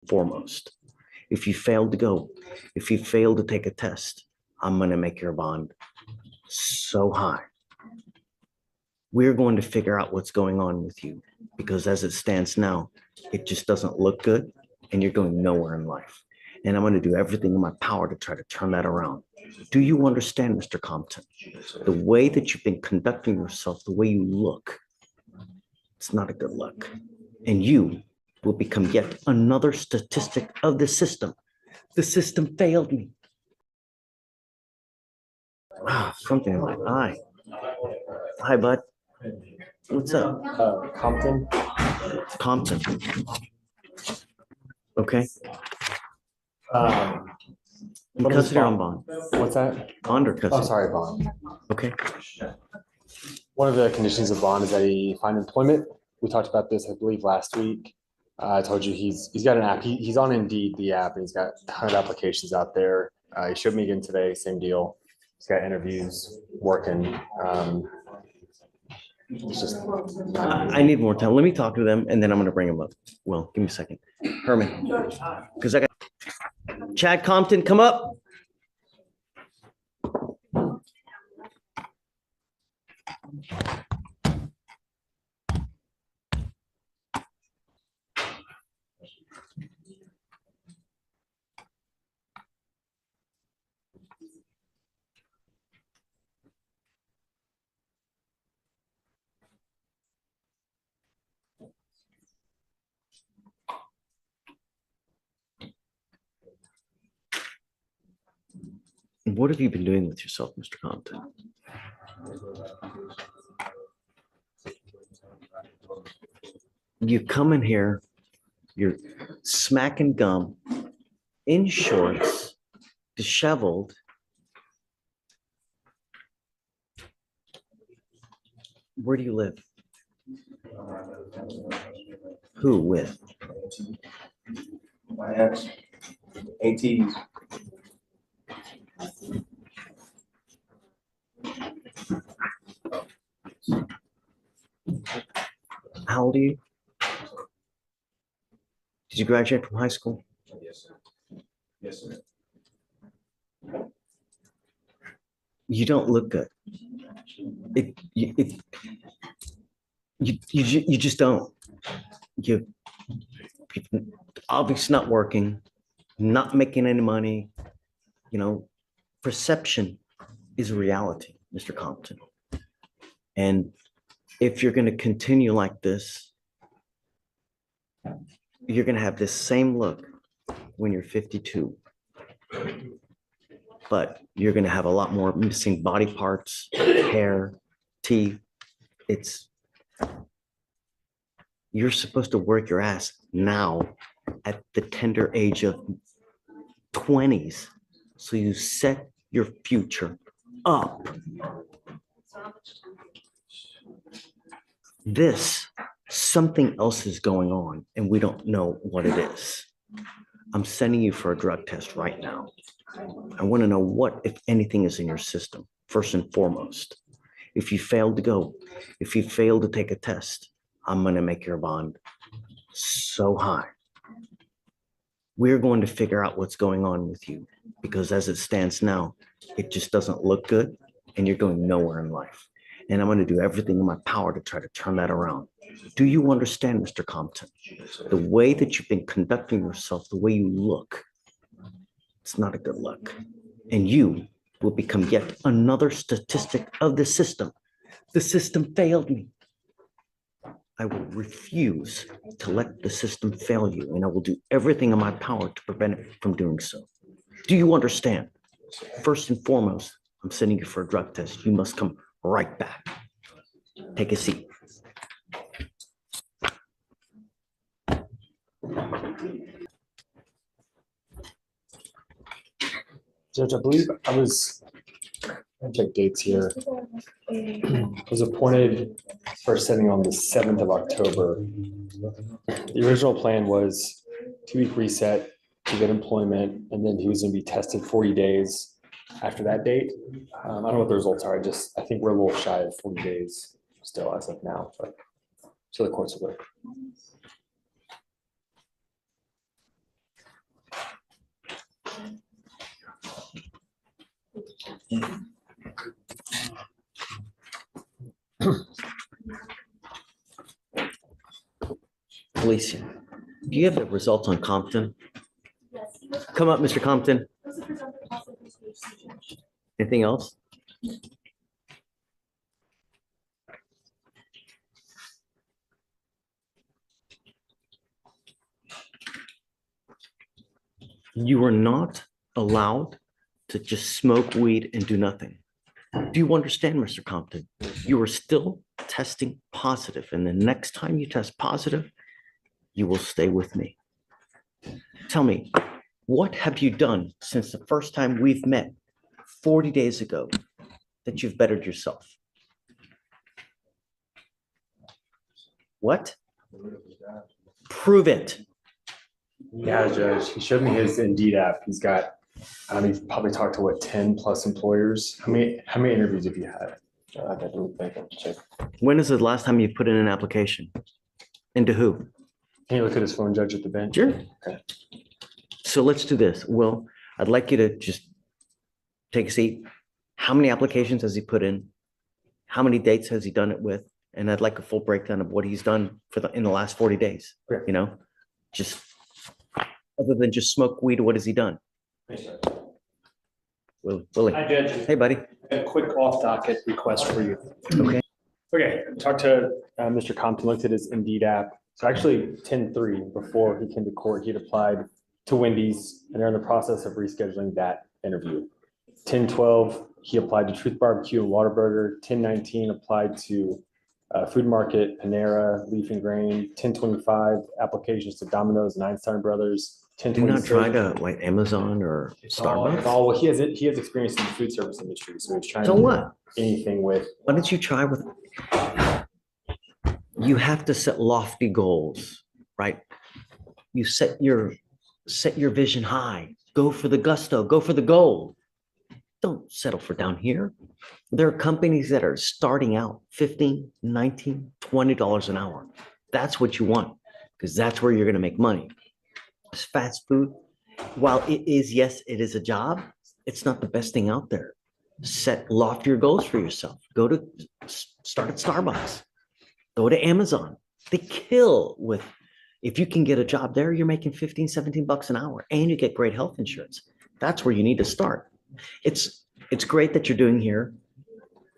foremost. If you fail to go, if you fail to take a test, I'm going to make your bond so high. We're going to figure out what's going on with you, because as it stands now, it just doesn't look good and you're going nowhere in life. And I'm going to do everything in my power to try to turn that around. Do you understand, Mr. Compton? The way that you've been conducting yourself, the way you look, it's not a good look. And you will become yet another statistic of the system. The system failed me. Wow, something in my eye. Hi, bud. What's up? Compton. Compton. Okay. Custody or on bond? What's that? Bond or Oh, custody? sorry, bond. Okay. One of the conditions of bond is that he find employment. We talked about this, I believe, last week. I told you he's got an app. He's on Indeed, the app, and he's got a ton of applications out there. He showed me again today, same deal. He's got interviews, working. It's just I need more time. Let me talk to them and then I'm going to bring them up. Well, give me a second. Herman, because I got Chad Compton, come up. What have you been doing with yourself, Mr. Compton? You come in here, you're smacking gum, in shorts, disheveled. Where do you live? Who with? My ex, ATs. How old are you? Did you graduate from high school? Yes, sir. Yes, sir. You don't look good. You just don't. You obviously not working, not making any money. You know, perception is reality, Mr. Compton. And if you're going to continue like this, you're going to have this same look when you're 52. But you're going to have a lot more missing body parts, hair, teeth. You're supposed to work your ass now at the tender age of 20s. So you set your future up. Something else is going on and we don't know what it is. I'm sending you for a drug test right now. I want to know what, if anything, is in your system, first and foremost. If you fail to go, if you fail to take a test, I'm going to make your bond so high. We're going to figure out what's going on with you, because as it stands now, it just doesn't look good and you're going nowhere in life. And I'm going to do everything in my power to try to turn that around. Do you understand, Mr. Compton? The way that you've been conducting yourself, the way you look, it's not a good look. And you will become yet another statistic of the system. The system failed me. I will refuse to let the system fail you, and I will do everything in my power to prevent it from doing so. Do you understand? First and foremost, I'm sending you for a drug test. You must come right back. Take a seat. Judge, I believe I check dates here. Was appointed for sitting on the 7th of October. The original plan was 2-week reset to get employment, and then he was going to be tested 40 days after that date. I don't know what the results are. I think we're a little shy of 40 days still as of now, but so the courts will go. Alicia, do you have the results on Compton? Come up, Mr. Compton. Anything else? You are not allowed to just smoke weed and do nothing. Do you understand, Mr. Compton? You are still testing positive, and the next time you test positive, you will stay with me. Tell me, what have you done since the first time we've met 40 days ago that you've bettered yourself? What? Prove it. Yeah, Judge, he showed me his Indeed app. He's got, he's probably talked to what, 10 plus employers. How many interviews have you had? I got to back up to check. When is the last time you put in an application? And to who? Can you look at his phone, Judge, at the bench? Sure. Okay. So let's do this. Will, I'd like you to just take a seat. How many applications has he put in? How many dates has he done it with? And I'd like a full breakdown of what he's done in the last 40 days. Okay. You know, just other than just smoke weed, what has he done? Willie. Hi, Judge. Hey, buddy. A quick off-docket request for you. Okay. Okay, talked to Mr. Compton, looked at his Indeed app. So actually 10-3, before he came to court, he'd applied to Wendy's and they're in the process of rescheduling that interview. 10-12, he applied to Truth Barbecue and Whataburger. 10-19 applied to Food Market, Panera, Leaf and Grain. 10-25 applications to Domino's and Einstein Brothers. Do not try to like Amazon or Starbucks. Oh, well, he has experience in the food service industry, so he's trying So to do what? anything with. Why don't you try with? You have to set lofty goals, right? You set your vision high. Go for the gusto. Go for the gold. Don't settle for down here. There are companies that are starting out $15, $19, $20 an hour. That's what you want because that's where you're going to make money. It's fast food. While it is, yes, it is a job. It's not the best thing out there. Set loftier goals for yourself. Start at Starbucks. Go to Amazon. They kill with, if you can get a job there, you're making 15, 17 bucks an hour and you get great health insurance. That's where you need to start. It's great that you're doing here.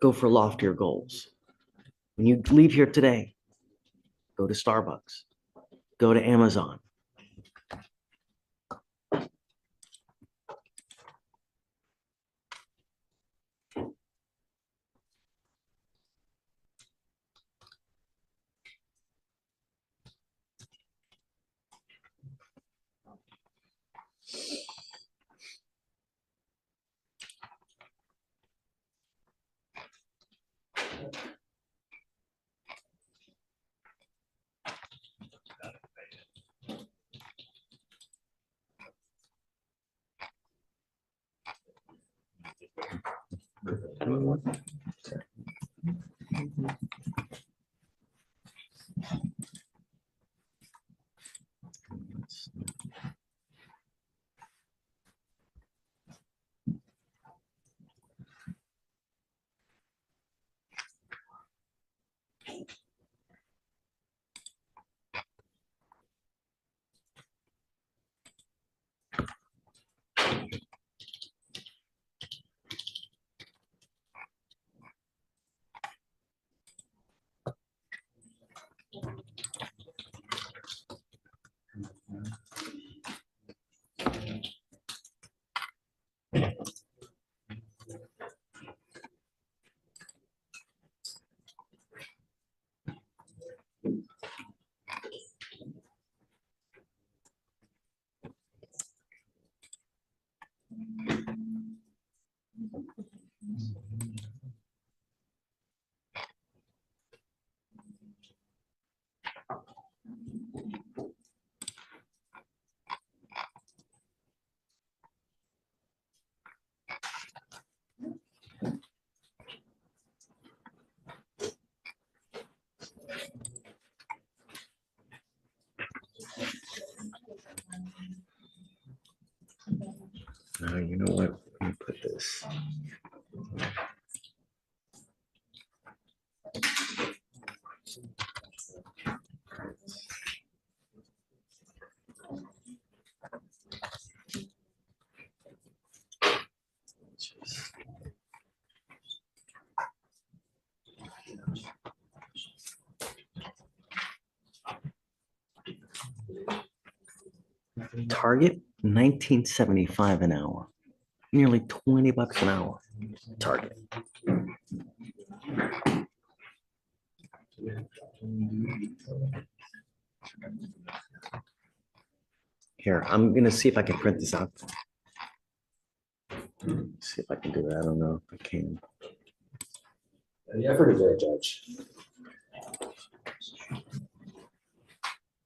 Go for loftier goals. When you leave here today, go to Starbucks, go to Amazon. You know what? Let me put this. Target, 1975 an hour, nearly 20 bucks an hour. Target. Here, I'm gonna see if I can print this out. See if I can do that. I don't know if I can. The effort is there, Judge.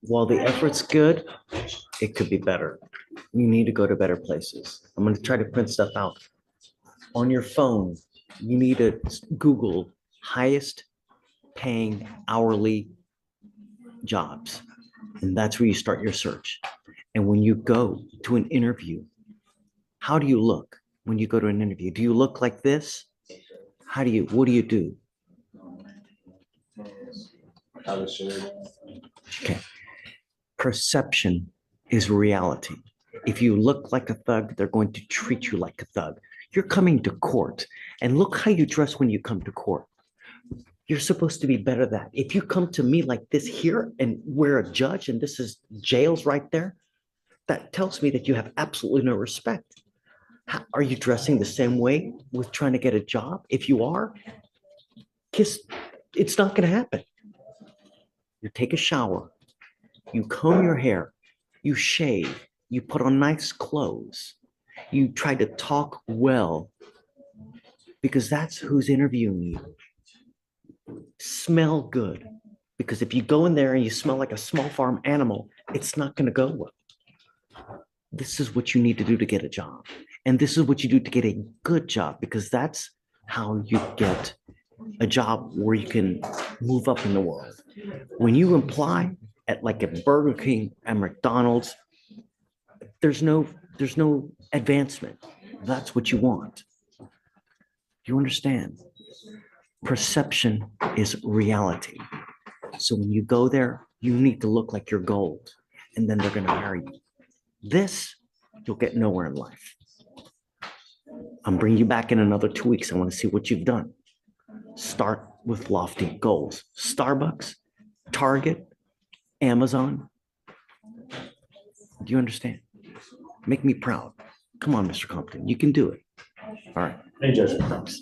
While the effort's good, it could be better. You need to go to better places. I'm gonna try to print stuff out. On your phone, you need to Google highest paying hourly jobs. And that's where you start your search. And when you go to an interview, how do you look when you go to an interview? Do you look like this? What do you do? Okay. Perception is reality. If you look like a thug, they're going to treat you like a thug. You're coming to court, and look how you dress when you come to court. You're supposed to be better than that. If you come to me like this here and we're a judge and this is jails right there, that tells me that you have absolutely no respect. Are you dressing the same way with trying to get a job? If you are, it's not going to happen. You take a shower, you comb your hair, you shave, you put on nice clothes, you try to talk well, because that's who's interviewing you. Smell good, because if you go in there and you smell like a small farm animal, it's not going to go well. This is what you need to do to get a job. And this is what you do to get a good job, because that's how you get a job where you can move up in the world. When you apply at like a Burger King and McDonald's, there's no advancement. That's what you want. You understand? Perception is reality. So when you go there, you need to look like you're gold, and then they're going to hire you. This, you'll get nowhere in life. I'm bringing you back in another 2 weeks. I want to see what you've done. Start with lofty goals. Starbucks, Target, Amazon. Do you understand? Make me proud. Come on, Mr. Compton. You can do it. All right. Hey, Judge. Thanks.